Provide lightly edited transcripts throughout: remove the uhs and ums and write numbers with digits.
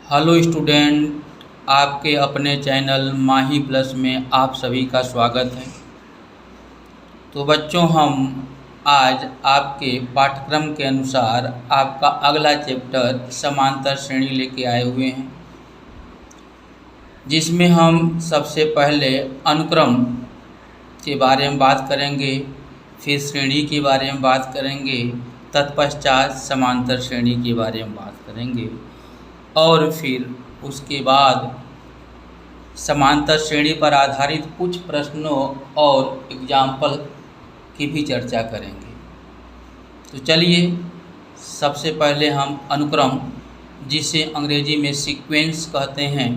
Hello student, आपके अपने channel माही plus में आप सभी का स्वागत है। तो बच्चों, हम आज आपके पाठ्यक्रम के अनुसार आपका अगला चैप्टर समांतर श्रेणी लेके आए हुए हैं, जिसमें हम सबसे पहले अनुक्रम के बारे में बात करेंगे, फिर श्रेणी के बारे में बात करेंगे, तत्पश्चात समांतर श्रेणी के बारे में बात करेंगे और फिर उसके बाद समांतर श्रेणी पर आधारित कुछ प्रश्नों और एग्जाम्पल की भी चर्चा करेंगे। तो चलिए सबसे पहले हम अनुक्रम, जिसे अंग्रेजी में सीक्वेंस कहते हैं,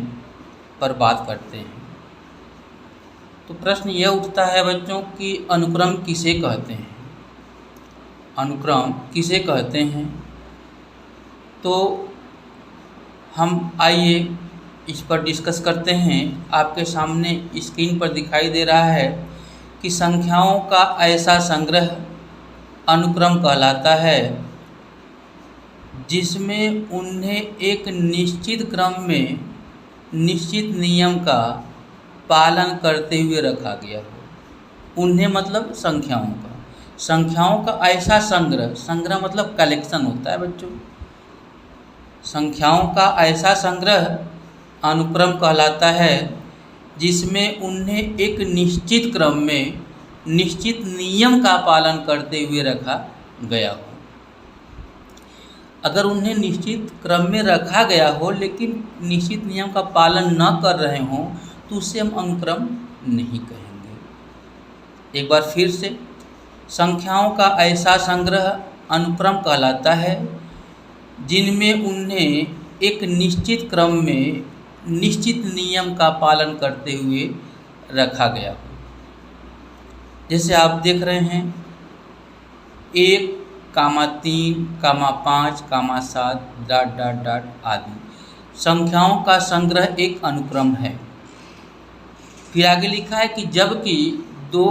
पर बात करते हैं। तो प्रश्न यह उठता है बच्चों कि अनुक्रम किसे कहते हैं। अनुक्रम किसे कहते हैं, तो हम आइए इस पर डिस्कस करते हैं। आपके सामने स्क्रीन पर दिखाई दे रहा है कि संख्याओं का ऐसा संग्रह अनुक्रम कहलाता है जिसमें उन्हें एक निश्चित क्रम में निश्चित नियम का पालन करते हुए रखा गया हो। उन्हें मतलब संख्याओं का ऐसा संग्रह मतलब कलेक्शन होता है बच्चों। संख्याओं का ऐसा संग्रह अनुक्रम कहलाता है जिसमें उन्हें एक निश्चित क्रम में निश्चित नियम का पालन करते हुए रखा गया हो। अगर उन्हें निश्चित क्रम में रखा गया हो लेकिन निश्चित नियम का पालन न कर रहे हों तो उसे हम अनुक्रम नहीं कहेंगे। एक बार फिर से, संख्याओं का ऐसा संग्रह अनुक्रम कहलाता है जिनमें उन्हें एक निश्चित क्रम में निश्चित नियम का पालन करते हुए रखा गया हो। जैसे आप देख रहे हैं 1, 3, 5, 7 ... आदि संख्याओं का संग्रह एक अनुक्रम है। फिर आगे लिखा है कि जबकि 2,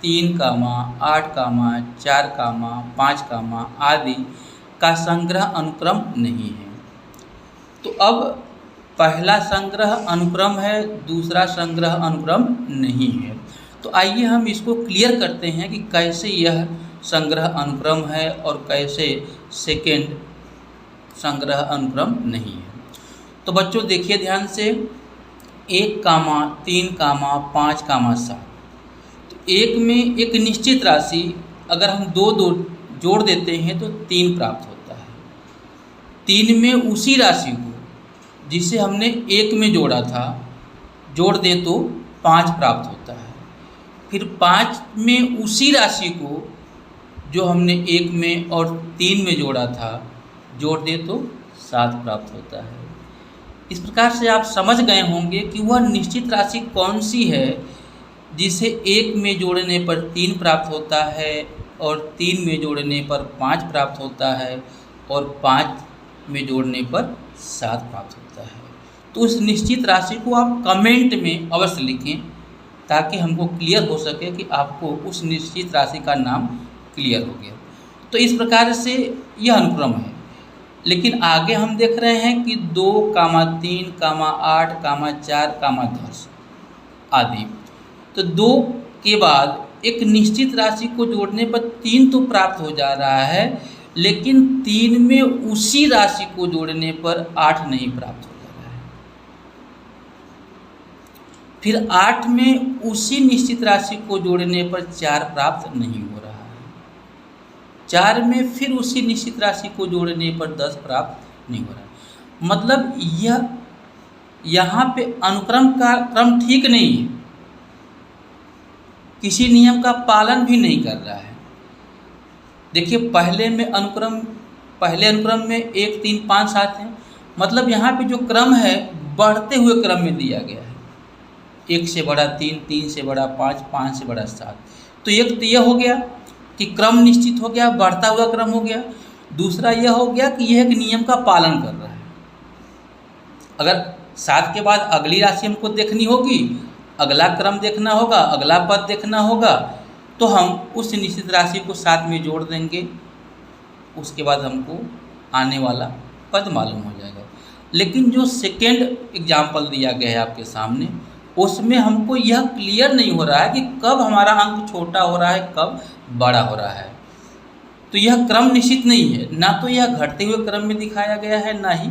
3, 8, 4, 5 आदि का संग्रह अनुक्रम नहीं है। तो अब पहला संग्रह अनुक्रम है, दूसरा संग्रह अनुक्रम नहीं है। तो आइए हम इसको क्लियर करते हैं कि कैसे यह संग्रह अनुक्रम है और कैसे सेकेंड संग्रह अनुक्रम नहीं है। तो बच्चों देखिए ध्यान से, 1, 3, 5, 7। तो एक में एक निश्चित राशि अगर हम दो जोड़ देते हैं तो 3 प्राप्त होता है। 3 में उसी राशि को जिसे हमने 1 में जोड़ा था जोड़ दें तो 5 प्राप्त होता है। फिर 5 में उसी राशि को जो हमने 1 में और 3 में जोड़ा था जोड़ दें तो 7 प्राप्त होता है। इस प्रकार से आप समझ गए होंगे कि वह निश्चित राशि कौन सी है जिसे 1 में जोड़ने पर 3 प्राप्त होता है और 3 में जोड़ने पर 5 प्राप्त होता है और 5 में जोड़ने पर 7 प्राप्त होता है। तो उस निश्चित राशि को आप कमेंट में अवश्य लिखें ताकि हमको क्लियर हो सके कि आपको उस निश्चित राशि का नाम क्लियर हो गया। तो इस प्रकार से यह अनुक्रम है। लेकिन आगे हम देख रहे हैं कि 2, 3, 8, 4, 10 आदि। तो 2 के बाद एक निश्चित राशि को जोड़ने पर 3 तो प्राप्त हो जा रहा है, लेकिन 3 में उसी राशि को जोड़ने पर 8 नहीं प्राप्त हो जा रहा है। फिर 8 में उसी निश्चित राशि को जोड़ने पर 4 प्राप्त नहीं हो रहा है। 4 में फिर उसी निश्चित राशि को जोड़ने पर 10 प्राप्त नहीं हो रहा है। मतलब यह यहाँ पे अनुक्रम का क्रम ठीक नहीं है, किसी नियम का पालन भी नहीं कर रहा है। देखिए पहले अनुक्रम में 1, 3, 5, 7 है। मतलब यहाँ पे जो क्रम है बढ़ते हुए क्रम में दिया गया है। 1 से बड़ा 3, 3 से बड़ा 5, 5 से बड़ा 7। तो एक तो यह हो गया कि क्रम निश्चित हो गया, बढ़ता हुआ क्रम हो गया। दूसरा यह हो गया कि यह एक नियम का पालन कर रहा है। अगर 7 के बाद अगली राशि हमको देखनी होगी, अगला क्रम देखना होगा, अगला पद देखना होगा, तो हम उस निश्चित राशि को 7 में जोड़ देंगे। उसके बाद हमको आने वाला पद मालूम हो जाएगा। लेकिन जो सेकेंड एग्जाम्पल दिया गया है आपके सामने, उसमें हमको यह क्लियर नहीं हो रहा है कि कब हमारा अंक छोटा हो रहा है, कब बड़ा हो रहा है। तो यह क्रम निश्चित नहीं है, ना तो यह घटते हुए क्रम में दिखाया गया है, ना ही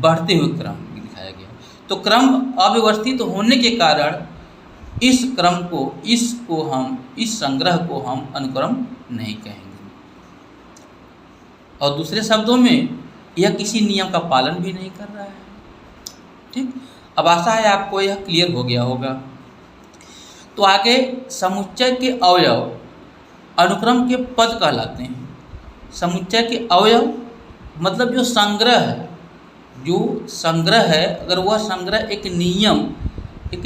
बढ़ते हुए क्रम में दिखाया गया है। तो क्रम अव्यवस्थित होने के कारण इस क्रम को, इस संग्रह को हम अनुक्रम नहीं कहेंगे। और दूसरे शब्दों में यह किसी नियम का पालन भी नहीं कर रहा है। ठीक, अब आशा है आपको यह क्लियर हो गया होगा। तो आगे समुच्चय के अवयव अनुक्रम के पद कहलाते हैं। समुच्चय के अवयव मतलब जो संग्रह है, अगर वह संग्रह एक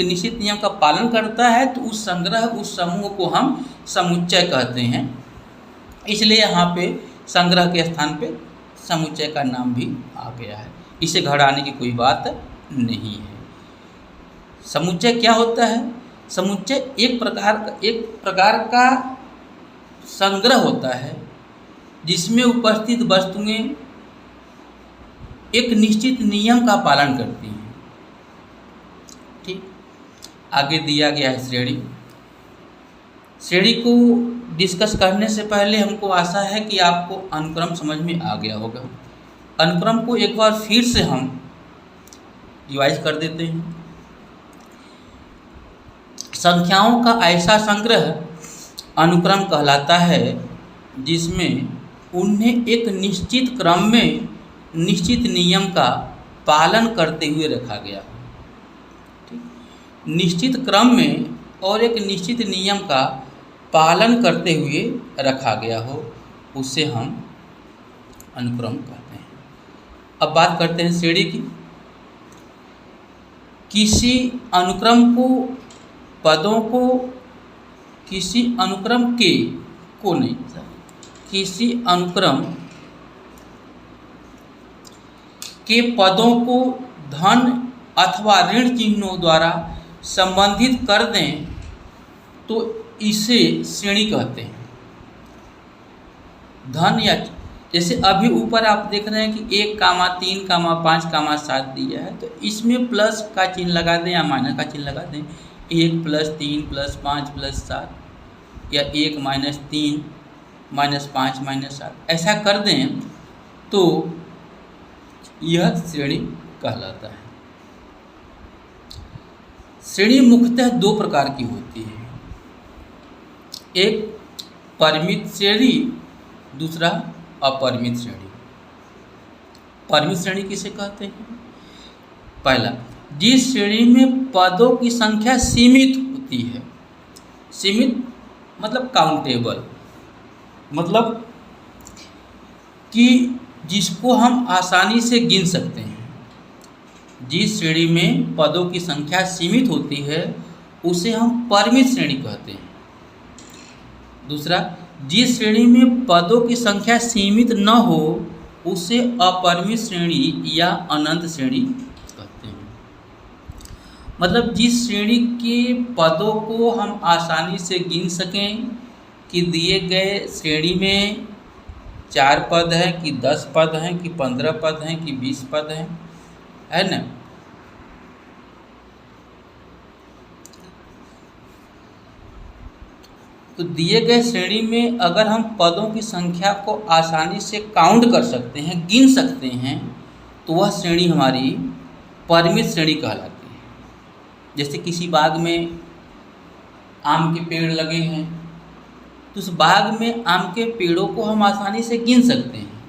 निश्चित नियम का पालन करता है तो उस संग्रह, उस समूह को हम समुच्चय कहते हैं। इसलिए यहाँ पे संग्रह के स्थान पे समुच्चय का नाम भी आ गया है। इसे घड़ाने की कोई बात नहीं है। समुच्चय क्या होता है? समुच्चय एक प्रकार का संग्रह होता है जिसमें उपस्थित वस्तुएं एक निश्चित नियम का पालन करती हैं। ठीक, आगे दिया गया है श्रेणी। श्रेणी को डिस्कस करने से पहले हमको आशा है कि आपको अनुक्रम समझ में आ गया होगा। अनुक्रम को एक बार फिर से हम रिवाइज कर देते हैं। संख्याओं का ऐसा संग्रह अनुक्रम कहलाता है जिसमें उन्हें एक निश्चित क्रम में निश्चित नियम का पालन करते हुए रखा गया हो। ठीक, निश्चित क्रम में और एक निश्चित नियम का पालन करते हुए रखा गया हो, उसे हम अनुक्रम कहते हैं। अब बात करते हैं श्रेणी की। किसी अनुक्रम को, पदों को, किसी अनुक्रम के पदों को धन अथवा ऋण चिन्हों द्वारा संबंधित कर दें तो इसे श्रेणी कहते हैं। धन या जैसे अभी ऊपर आप देख रहे हैं कि 1, 3, 5, 7 दिया है, तो इसमें प्लस का चिन्ह लगा दें या माइनस का चिन्ह लगा दें। 1 + 3 + 5 + 7 या 1 - 3 - 5 - 7 ऐसा कर दें तो यह श्रेणी कहलाता है। श्रेणी मुख्यतः 2 प्रकार की होती है, एक परिमित श्रेणी, दूसरा अपरिमित श्रेणी। परिमित श्रेणी किसे कहते हैं? पहला, जिस श्रेणी में पदों की संख्या सीमित होती है। सीमित मतलब काउंटेबल, मतलब कि जिसको हम आसानी से गिन सकते हैं। जिस श्रेणी में पदों की संख्या सीमित होती है उसे हम परिमित श्रेणी कहते हैं। दूसरा, जिस श्रेणी में पदों की संख्या सीमित न हो उसे अपरिमित श्रेणी या अनंत श्रेणी कहते हैं। मतलब जिस श्रेणी के पदों को हम आसानी से गिन सकें कि दिए गए श्रेणी में 4 पद हैं कि 10 पद हैं कि 15 पद हैं कि 20 पद हैं, है ना। तो दिए गए श्रेणी में अगर हम पदों की संख्या को आसानी से काउंट कर सकते हैं, गिन सकते हैं, तो वह श्रेणी हमारी परिमित श्रेणी कहलाती है। जैसे किसी बाग में आम के पेड़ लगे हैं तो उस बाग में आम के पेड़ों को हम आसानी से गिन सकते हैं,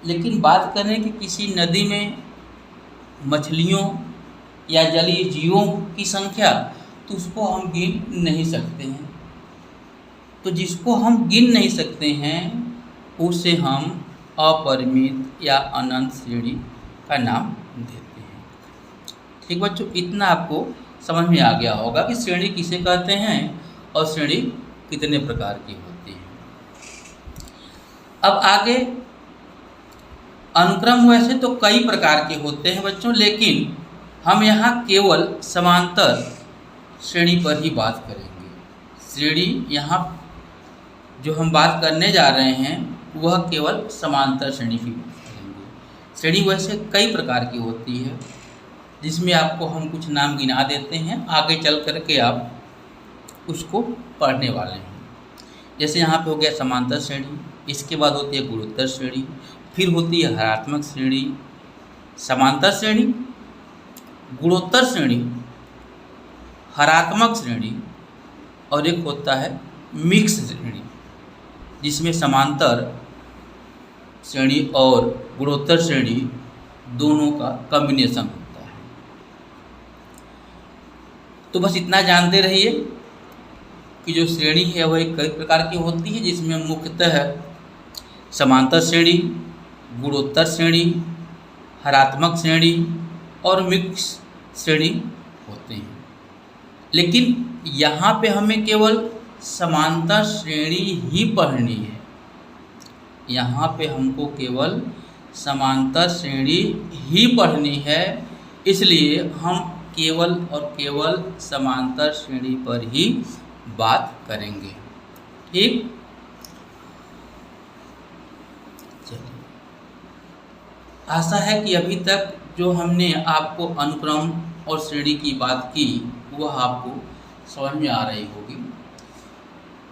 लेकिन बात करें कि किसी नदी में मछलियों या जलीय जीवों की संख्या, तो उसको हम गिन नहीं सकते हैं। तो जिसको हम गिन नहीं सकते हैं उसे हम अपरिमित या अनंत श्रेणी का नाम देते हैं। ठीक बच्चों, इतना आपको समझ में आ गया होगा कि श्रेणी किसे कहते हैं और श्रेणी कितने प्रकार की होती है। अब आगे, अनुक्रम वैसे तो कई प्रकार के होते हैं बच्चों, लेकिन हम यहाँ केवल समांतर श्रेणी पर ही बात करेंगे। श्रेणी यहाँ जो हम बात करने जा रहे हैं वह केवल समांतर श्रेणी की बात करेंगे। श्रेणी वैसे कई प्रकार की होती है, जिसमें आपको हम कुछ नाम गिना देते हैं, आगे चल कर के आप उसको पढ़ने वाले हैं। जैसे यहाँ पे हो गया समांतर श्रेणी, इसके बाद होती है गुणोत्तर श्रेणी, फिर होती है हरात्मक श्रेणी, समांतर श्रेणी, गुणोत्तर श्रेणी, हरात्मक श्रेणी, और एक होता है मिक्स श्रेणी, जिसमें समांतर श्रेणी और गुणोत्तर श्रेणी दोनों का कॉम्बिनेशन होता है। तो बस इतना जानते रहिए कि जो श्रेणी है वह कई प्रकार की होती है, जिसमें मुख्यतः समांतर श्रेणी, गुणोत्तर श्रेणी, हरात्मक श्रेणी और मिक्स श्रेणी होते हैं। लेकिन यहाँ पे हमें केवल समांतर श्रेणी ही पढ़नी है। यहाँ पे हमको केवल समांतर श्रेणी ही पढ़नी है, इसलिए हम केवल और केवल समांतर श्रेणी पर ही बात करेंगे। ठीक, चलिए, आशा है कि अभी तक जो हमने आपको अनुक्रम और श्रेणी की बात की वह आपको समझ में आ रही होगी।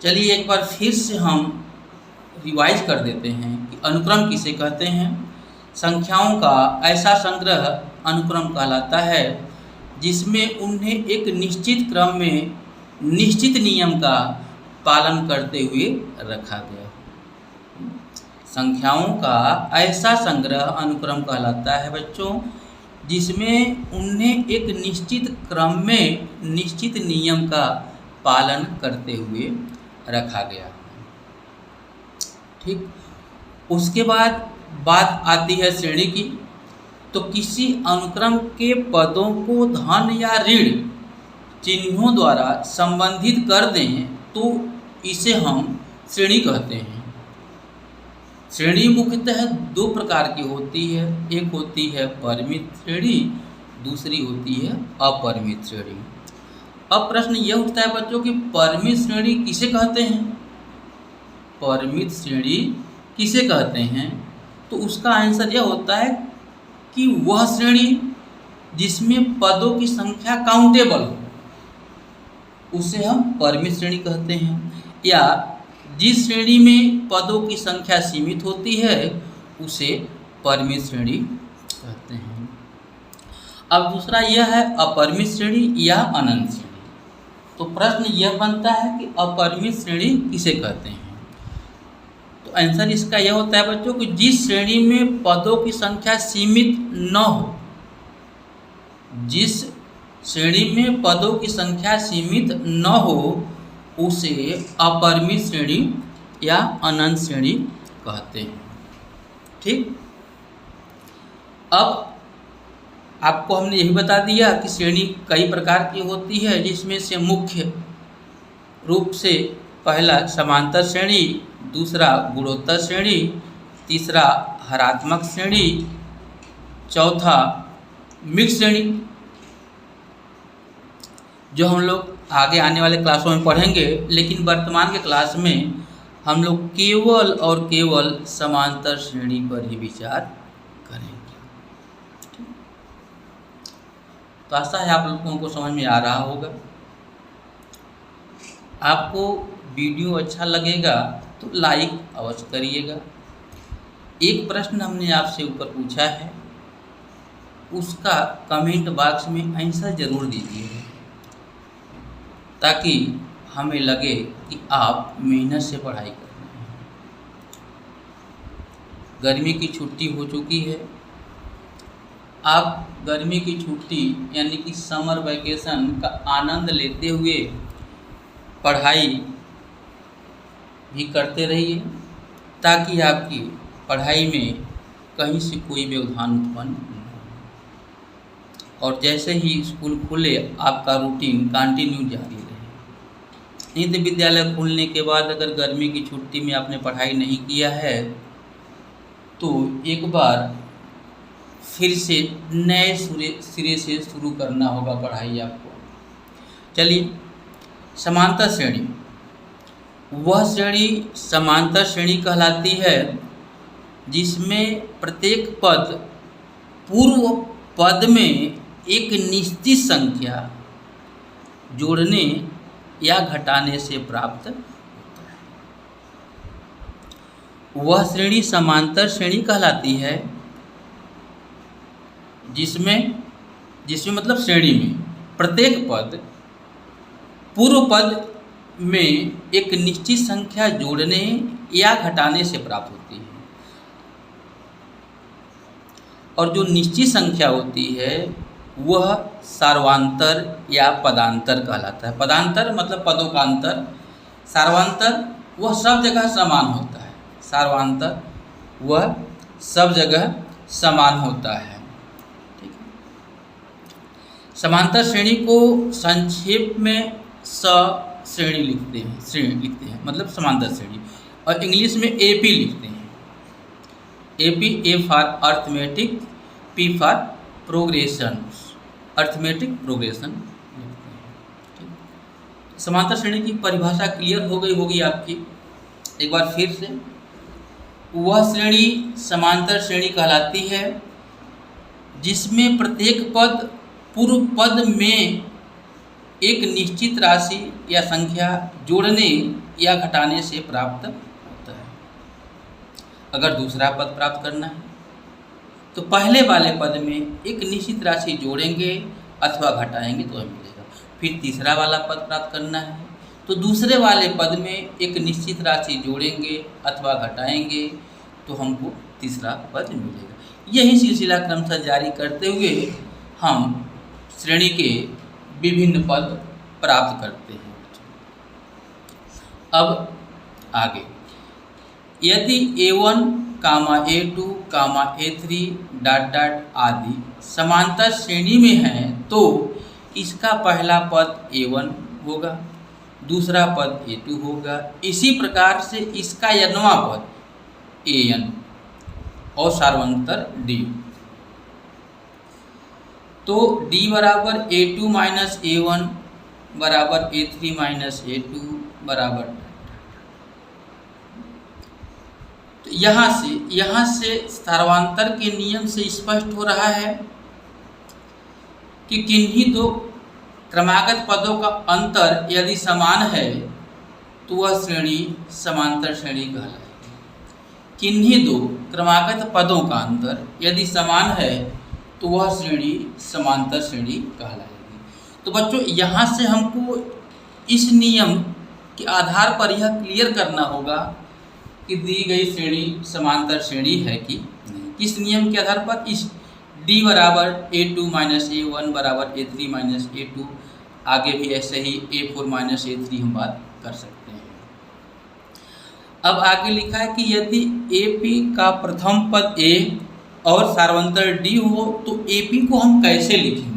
चलिए एक बार फिर से हम रिवाइज कर देते हैं कि अनुक्रम किसे कहते हैं। संख्याओं का ऐसा संग्रह अनुक्रम कहलाता है जिसमें उन्हें एक निश्चित क्रम में निश्चित नियम का पालन करते हुए रखा गया। संख्याओं का ऐसा संग्रह अनुक्रम कहलाता है बच्चों, जिसमें उन्हें एक निश्चित क्रम में निश्चित नियम का पालन करते हुए रखा गया। ठीक, उसके बाद बात आती है श्रेणी की। तो किसी अनुक्रम के पदों को धन या ऋण चिन्हों द्वारा संबंधित कर दें तो इसे हम श्रेणी कहते हैं। श्रेणी मुख्यतः दो प्रकार की होती है, एक होती है परिमित श्रेणी, दूसरी होती है अपरिमित श्रेणी। अब प्रश्न यह उठता है बच्चों कि परिमित श्रेणी किसे कहते हैं। परिमित श्रेणी किसे कहते हैं, तो उसका आंसर यह होता है कि वह श्रेणी जिसमें पदों की संख्या काउंटेबल हो उसे हम परिमित श्रेणी कहते हैं, या जिस श्रेणी में पदों की संख्या सीमित होती है उसे परिमित श्रेणी कहते हैं। अब दूसरा यह है अपरिमित श्रेणी या अनंत श्रेणी। तो प्रश्न यह बनता है कि अपरिमित श्रेणी किसे कहते हैं। तो आंसर इसका यह होता है बच्चों कि जिस श्रेणी में पदों की संख्या सीमित न हो, जिस श्रेणी में पदों की संख्या सीमित न हो उसे अपरिमित श्रेणी या अनंत श्रेणी कहते हैं। ठीक, अब आपको हमने यही बता दिया कि श्रेणी कई प्रकार की होती है, जिसमें से मुख्य रूप से पहला समांतर श्रेणी, दूसरा गुणोत्तर श्रेणी, तीसरा हरात्मक श्रेणी, चौथा मिक्स श्रेणी, जो हम लोग आगे आने वाले क्लासों में पढ़ेंगे। लेकिन वर्तमान के क्लास में हम लोग केवल और केवल समांतर श्रेणी पर ही विचार करेंगे। तो आशा है आप लोगों को समझ में आ रहा होगा। आपको वीडियो अच्छा लगेगा तो लाइक अवश्य करिएगा। एक प्रश्न हमने आपसे ऊपर पूछा है, उसका कमेंट बॉक्स में आंसर जरूर दीजिएगा, ताकि हमें लगे कि आप मेहनत से पढ़ाई कर रहे हैं। गर्मी की छुट्टी हो चुकी है, आप गर्मी की छुट्टी यानी कि समर वैकेशन का आनंद लेते हुए पढ़ाई भी करते रहिए, ताकि आपकी पढ़ाई में कहीं से कोई व्यवधान उत्पन्न न हो। और जैसे ही स्कूल खुले आपका रूटीन कंटिन्यू जारी रहे। नहीं तो विद्यालय खुलने के बाद अगर गर्मी की छुट्टी में आपने पढ़ाई नहीं किया है तो एक बार फिर से नए सिरे से शुरू करना होगा पढ़ाई आपको। चलिए, समांतर श्रेणी, वह श्रेणी समांतर श्रेणी कहलाती है जिसमें प्रत्येक पद पूर्व पद में एक निश्चित संख्या जोड़ने या घटाने से प्राप्त होता है। वह श्रेणी समांतर श्रेणी कहलाती है जिसमें मतलब श्रेणी में प्रत्येक पद पूर्व पद में एक निश्चित संख्या जोड़ने या घटाने से प्राप्त होती है। और जो निश्चित संख्या होती है वह सार्वांतर या पदांतर कहलाता है। पदांतर मतलब पदों का अंतर, सार्वांतर वह सब जगह समान होता है। सार्वांतर वह सब जगह समान होता है। ठीक है। समांतर श्रेणी को संक्षेप में श्रेणी लिखते हैं मतलब समांतर श्रेणी, और इंग्लिश में एपी लिखते हैं। AP, A for arithmetic, P for progression, arithmetic progression लिखते हैं। समांतर श्रेणी की परिभाषा क्लियर हो गई होगी आपकी। एक बार फिर से, वह श्रेणी समांतर श्रेणी कहलाती है जिसमें प्रत्येक पद पूर्व पद में एक निश्चित राशि या संख्या जोड़ने या घटाने से प्राप्त होता है। अगर दूसरा पद प्राप्त करना है तो पहले वाले पद में एक निश्चित राशि जोड़ेंगे अथवा घटाएंगे तो हमें मिलेगा। फिर तीसरा वाला पद प्राप्त करना है तो दूसरे वाले पद में एक निश्चित राशि जोड़ेंगे अथवा घटाएंगे तो हमको तीसरा पद मिलेगा। यही सिलसिला क्रमशः जारी करते हुए हम श्रेणी के विभिन्न पद प्राप्त करते हैं। अब आगे, यदि A1, A2, A3 ... आदि समांतर श्रेणी में है तो इसका पहला पद A1 होगा, दूसरा पद A2 होगा, इसी प्रकार से इसका n वां पद AN और सार्वंतर D। तो D बराबर A2 माइनस A1 बराबर A3 माइनस A2 बराबर। तो यहाँ से सार्वंतर के नियम से स्पष्ट हो रहा है कि किन्हीं दो क्रमागत पदों का अंतर यदि समान है तो वह श्रेणी समांतर श्रेणी कहलाएगी। किन्हीं दो क्रमागत पदों का अंतर यदि समान है तो वह श्रेणी समांतर श्रेणी कहलाएगी। तो बच्चों, यहाँ से हमको इस नियम के आधार पर यह क्लियर करना होगा कि दी गई श्रेणी समांतर श्रेणी है कि नहीं। किस नियम के आधार पर? इस D बराबर A2 माइनस A1 बराबर A3 माइनस A2, आगे भी ऐसे ही A4 माइनस A3 हम बात कर सकते हैं। अब आगे लिखा है कि यदि AP का प्रथम पद A और सार्वंतर D हो तो AP को हम कैसे लिखेंगे?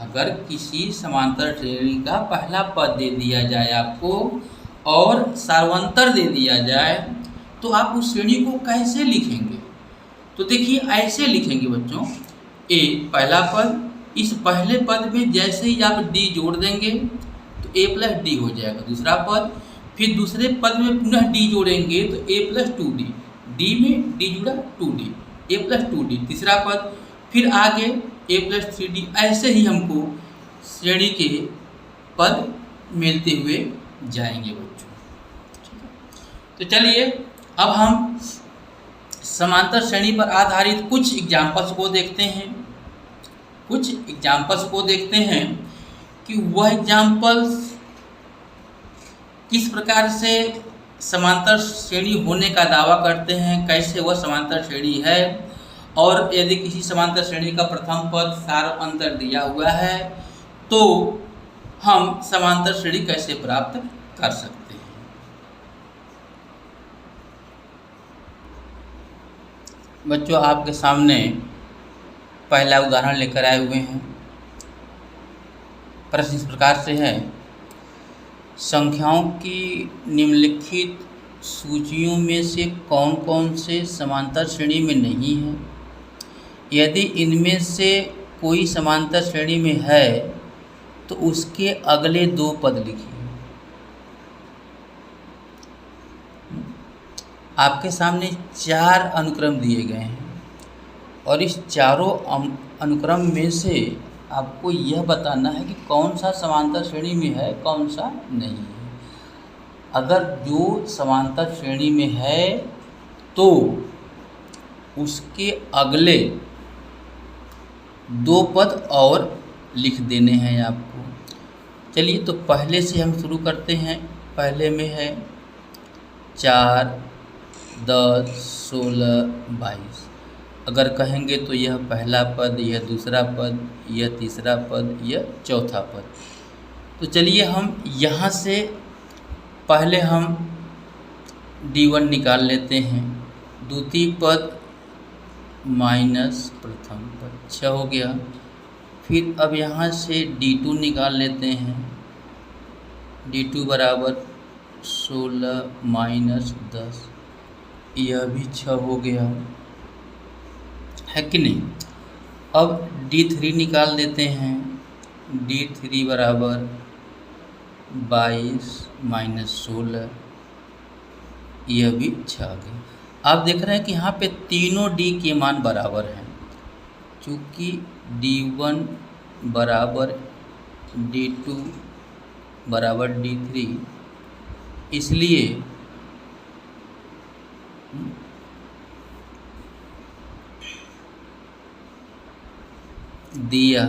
अगर किसी समांतर श्रेणी का पहला पद दे दिया जाए आपको और सार्वंतर दे दिया जाए तो आप उस श्रेणी को कैसे लिखेंगे? तो देखिए, ऐसे लिखेंगे बच्चों, A पहला पद, इस पहले पद में जैसे ही आप D जोड़ देंगे तो A प्लस D हो जाएगा दूसरा पद। फिर दूसरे पद में पुनः D जोड़ेंगे तो A प्लस 2D, D में D जुड़ा 2D, A प्लस 2D तीसरा पद, फिर आगे A प्लस 3D। ऐसे ही हमको श्रेणी के पद मिलते हुए जाएंगे बच्चों। तो चलिए अब हम समांतर श्रेणी पर आधारित कुछ एग्जाम्पल्स को देखते हैं कि वह एग्जाम्पल्स किस प्रकार से समांतर श्रेणी होने का दावा करते हैं, कैसे वह समांतर श्रेणी है, और यदि किसी समांतर श्रेणी का प्रथम पद सार्वंतर दिया हुआ है तो हम समांतर श्रेणी कैसे प्राप्त कर सकते हैं। बच्चों, आपके सामने पहला उदाहरण लेकर आए हुए हैं। प्रश्न इस प्रकार से है, संख्याओं की निम्नलिखित सूचियों में से कौन कौन से समांतर श्रेणी में नहीं है? यदि इनमें से कोई समांतर श्रेणी में है तो उसके अगले दो पद लिखिए। आपके सामने 4 अनुक्रम दिए गए हैं और इस चारों अनुक्रम में से आपको यह बताना है कि कौन सा समांतर श्रेणी में है, कौन सा नहीं है। अगर जो समांतर श्रेणी में है तो उसके अगले दो पद और लिख देने हैं आपको। चलिए तो पहले से हम शुरू करते हैं। पहले में है 4, 10, 16, 22। अगर कहेंगे तो यह पहला पद, यह दूसरा पद, यह तीसरा पद, यह चौथा पद। तो चलिए हम यहाँ से पहले हम D1 निकाल लेते हैं। द्वितीय पद माइनस प्रथम पद 6 हो गया। फिर अब यहाँ से D2 निकाल लेते हैं। D2 बराबर 16 माइनस 10, यह भी 6 हो गया, है कि नहीं। अब D3 निकाल देते हैं। D3 बराबर 22 माइनस 16, यह भी 6 आ गया। आप देख रहे हैं कि यहाँ पे तीनों D के मान बराबर हैं। चूँकि D1 बराबर D2 बराबर D3, इसलिए दिया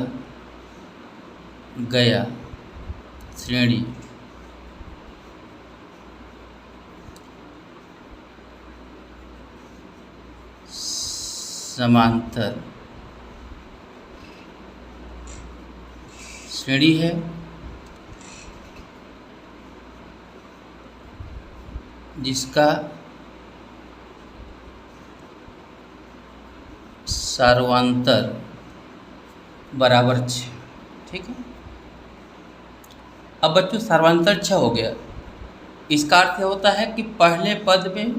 गया श्रेणी समांतर श्रेणी है जिसका सर्वांतर बराबर 6। ठीक है। अब बच्चों सर्वांतर 6 हो गया। इसका अर्थ होता है कि पहले पद में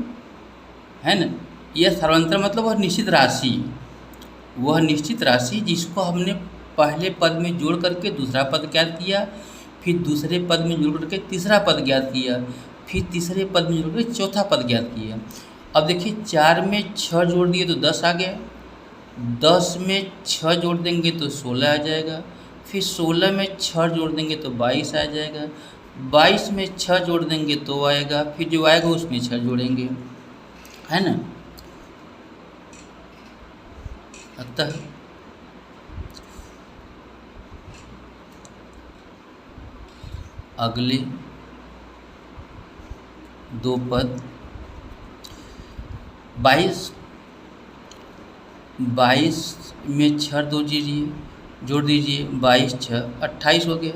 है ना, यह सर्वांतर मतलब वह निश्चित राशि जिसको हमने पहले पद में जोड़ करके दूसरा पद ज्ञात किया, फिर दूसरे पद में जोड़ करके तीसरा पद ज्ञात किया, फिर तीसरे पद में जोड़ करके चौथा पद ज्ञात किया। अब देखिए 4 में 6 जोड़ दिए तो 10 आ गया, 10 में 6 जोड़ देंगे तो 16 आ जाएगा, फिर 16 में 6 जोड़ देंगे तो 22 आ जाएगा, 22 में 6 जोड़ देंगे तो आएगा, फिर जो आएगा उसमें 6 जोड़ेंगे, है ना। अतः अगले दो पद 22 में 6 जोड़ दीजिए, 22 6 28 हो गया।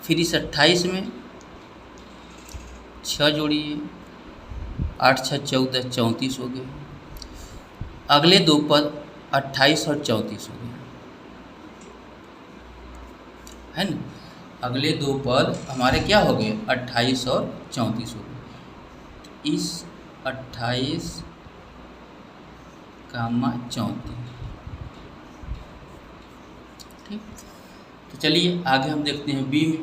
फिर इस 28 में 6 जोड़िए, 8 6 14 34 हो गए। अगले दो पद 28 और 34 हो गए, है ना। अगले दो पद हमारे क्या हो गए, 28 और 34 हो गए। इस 28 कामा 34, ठीक। तो चलिए आगे हम देखते हैं बी में।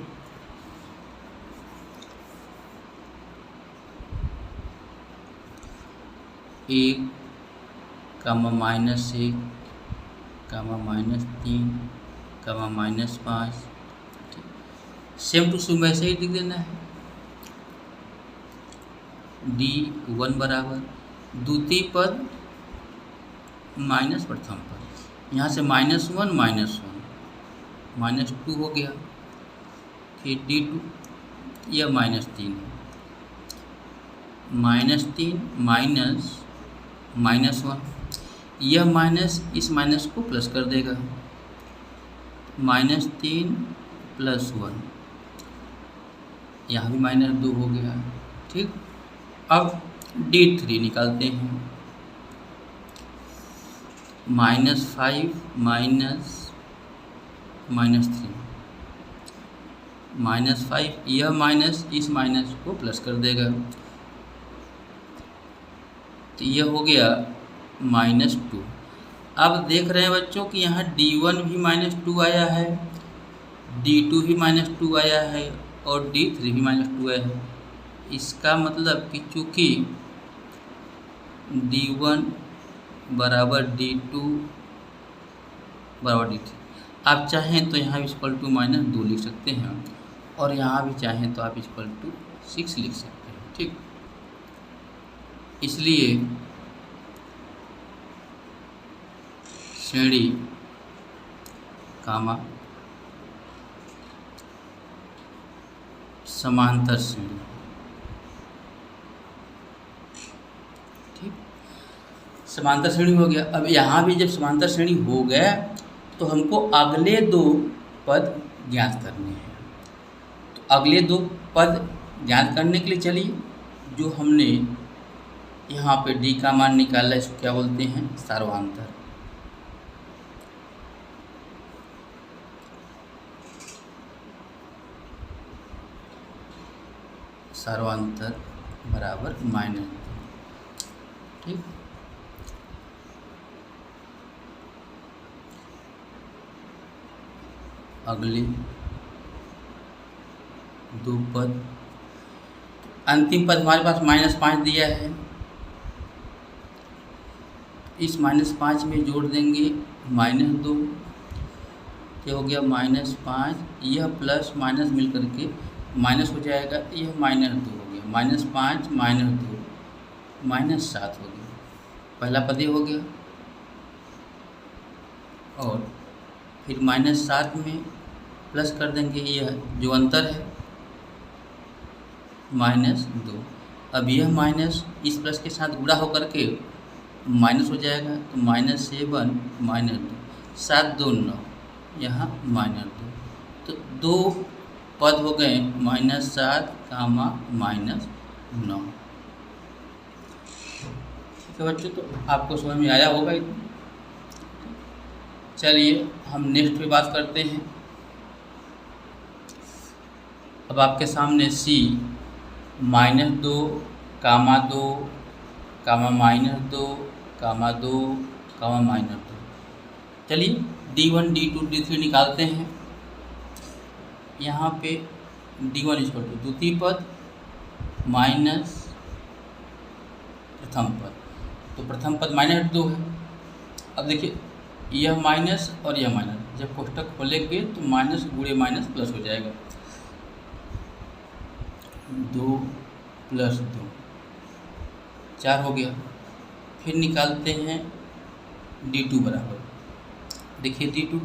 एक कामा -1 कामा -3 कामा -5, सेम टू सेम वैसे ही लिख देना है। D1 बराबर द्वितीय पद माइनस प्रथम पद, यहाँ से -1 -2 हो गया। फिर D2 यह -3 है, -3 -1, यह माइनस इस माइनस को प्लस कर देगा, -3 + 1, यहाँ भी -2 हो गया, ठीक। अब D3 निकालते हैं। -5 -3, यह माइनस इस माइनस को प्लस कर देगा, तो यह हो गया -2। अब देख रहे हैं बच्चों कि यहाँ D1 भी -2 आया है, D2 भी -2 आया है और D3 भी -2 आया है। इसका मतलब कि चूँकि D1 बराबर D2 बराबर D3। आप चाहें तो यहाँ इक्वल टू -2 लिख सकते हैं और यहाँ भी चाहें तो आप इक्वल टू 6 लिख सकते हैं। ठीक, इसलिए श्रेणी कामा समांतर श्रेणी। ठीक, समांतर श्रेणी हो गया। अब यहाँ भी जब समांतर श्रेणी हो गया तो हमको अगले दो पद ज्ञात करने हैं। तो अगले दो पद ज्ञात करने के लिए चलिए जो हमने यहाँ पे D का मान निकाला, इसको क्या बोलते हैं, सार्वधातुक। सार्वधातुक बराबर -2। ठीक, अगले दो पद, अंतिम पद हमारे पास -5 दिया है, इस -5 में जोड़ देंगे -2, क्या हो गया -5, यह प्लस माइनस मिल करके माइनस हो जाएगा, यह -2 हो गया, -5 -2 -7 हो गया, पहला पद ही हो गया। और फिर -7 में प्लस कर देंगे, यह जो अंतर है -2। अब यह माइनस इस प्लस के साथ गुणा होकर के माइनस हो जाएगा, तो -7 -2 7 2 9, यहाँ -2, तो दो पद हो गए -7, -9। ठीक है बच्चों, तो आपको समझ में आया होगा। चलिए हम नेक्स्ट पे बात करते हैं। अब आपके सामने C -2, -2, -2, -2। चलिए D1 D2 D3 निकालते हैं। यहाँ पे D1 इक्वल टू द्वितीय पद माइनस प्रथम पद, तो प्रथम पद -2 है। अब देखिए यह माइनस और यह माइनस, जब कोष्टक खोलेंगे तो माइनस गुणे माइनस प्लस हो जाएगा, 2 + 2 4 हो गया। फिर निकालते हैं D2 बराबर, देखिए D2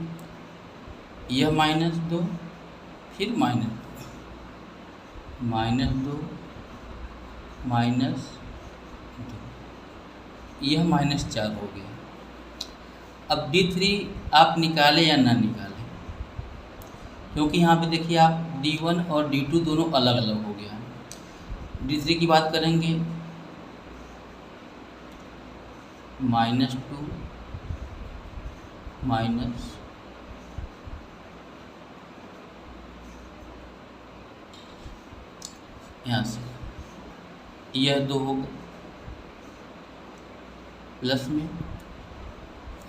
यह -2, फिर -2, यह -4 हो गया। अब D3 आप निकालें या ना निकालें, क्योंकि यहाँ पे देखिए आप D1 और D2 दोनों अलग अलग हो गया। D3 की बात करेंगे, -2 माइनस यहाँ से यह 2 होगा प्लस में,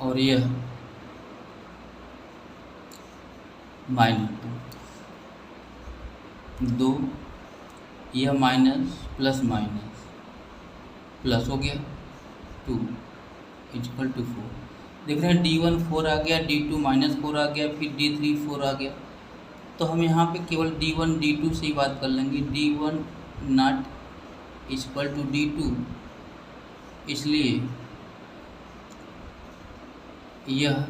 और यह -2, यह माइनस प्लस माइनस प्लस हो गया, 2 = 4। देख रहे हैं D1 4 आ गया, D2 -4 आ गया, फिर D3 4 आ गया। तो हम यहाँ पे केवल D1 D2 से ही बात कर लेंगे, D1 not = D2, इसलिए यह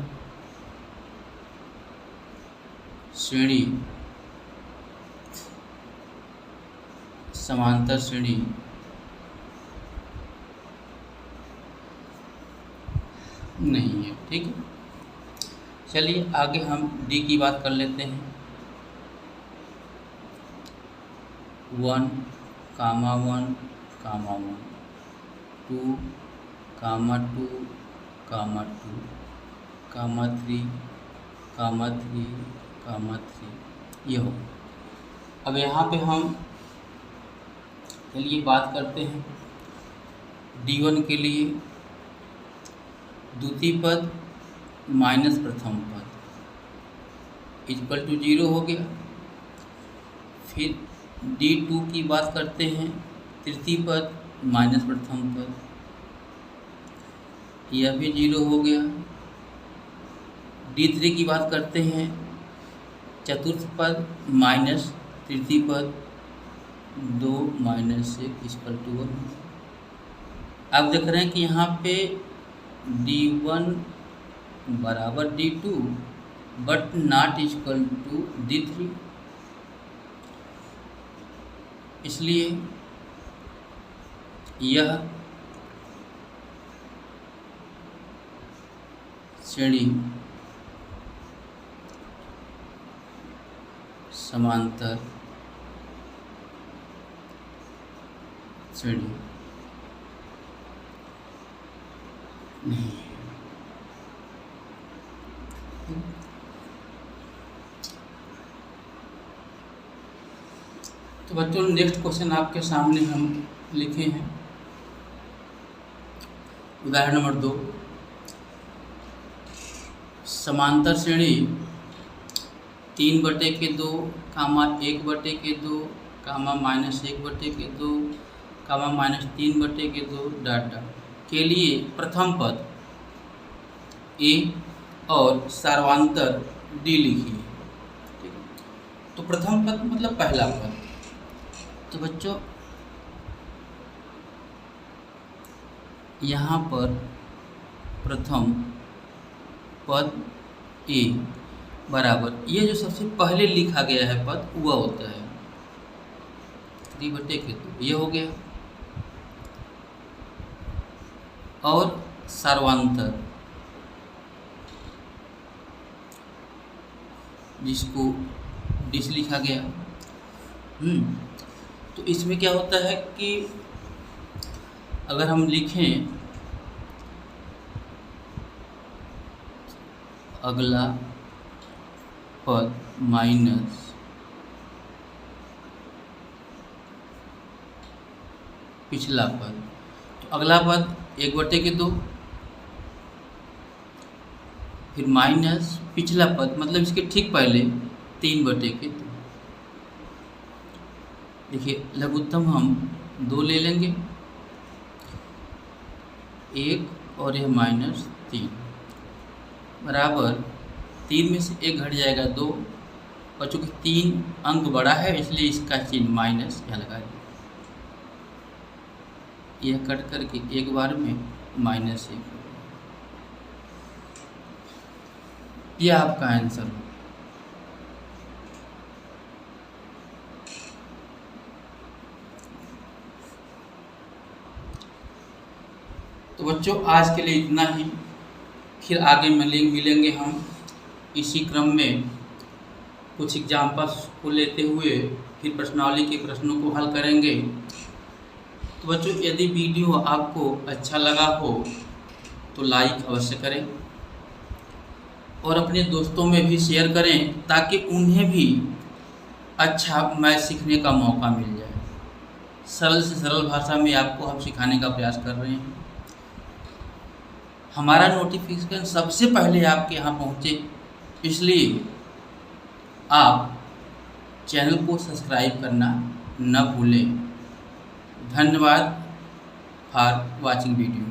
श्रेणी समांतर श्रेणी नहीं है। ठीक है, चलिए आगे हम D की बात कर लेते हैं। 1, 1, 1, 2, 2, 2, 3, ये हो। अब यहाँ पे हम चलिए बात करते हैं D1 के लिए, द्वितीय पद माइनस प्रथम पद = 0 हो गया। फिर D2 की बात करते हैं, तृतीय पद माइनस प्रथम पद यह भी 0 हो गया। D3 की बात करते हैं, चतुर्थ पद माइनस तृतीय पद 2 माइनस 1 इक्वल टू 1। अब देख रहे हैं कि यहाँ पे D1 बराबर D2 but not equal to D3, इसलिए यह श्रेणी समांतर श्रेणी नहीं है। तो बच्चों नेक्स्ट क्वेश्चन आपके सामने हम लिखे हैं, उदाहरण नंबर 2, समांतर श्रेणी 3/2 कामा 1/2 कामा -1/2 कामा -3/2 डाटा के लिए प्रथम पद ए और सार्वंतर डी लिखिए। ठीक है, तो प्रथम पद मतलब पहला पद। तो बच्चों यहाँ पर प्रथम पद ए बराबर ये जो सबसे पहले लिखा गया है पद वह होता है 3/2, ये हो गया। और सार्वंतर जिसको डिस लिखा गया। तो इसमें क्या होता है कि अगर हम लिखें अगला पद माइनस पिछला पद, तो अगला पद 1/2, फिर माइनस पिछला पद मतलब इसके ठीक पहले 3/2। देखिए लघुत्तम हम 2 ले लेंगे, 1 और यह -3 बराबर 3 में से 1 घट जाएगा 2, और चूँकि 3 अंक बड़ा है इसलिए इसका चिन्ह माइनस यहाँ लगा दिया। यह कट करके एक बार में -1, यह आपका आंसर हो। तो बच्चों आज के लिए इतना ही, फिर आगे मिलेंगे हम इसी क्रम में कुछ एग्जाम्पल्स को लेते हुए फिर प्रश्नावली के प्रश्नों को हल करेंगे। तो बच्चों यदि वीडियो आपको अच्छा लगा हो तो लाइक अवश्य करें और अपने दोस्तों में भी शेयर करें ताकि उन्हें भी अच्छा मैथ सीखने का मौका मिल जाए। सरल से सरल भाषा में आपको हम सिखाने का प्रयास कर रहे हैं। हमारा नोटिफिकेशन सबसे पहले आपके यहाँ पहुँचे, इसलिए आप चैनल को सब्सक्राइब करना न भूलें। धन्यवाद फॉर वॉचिंग वीडियो।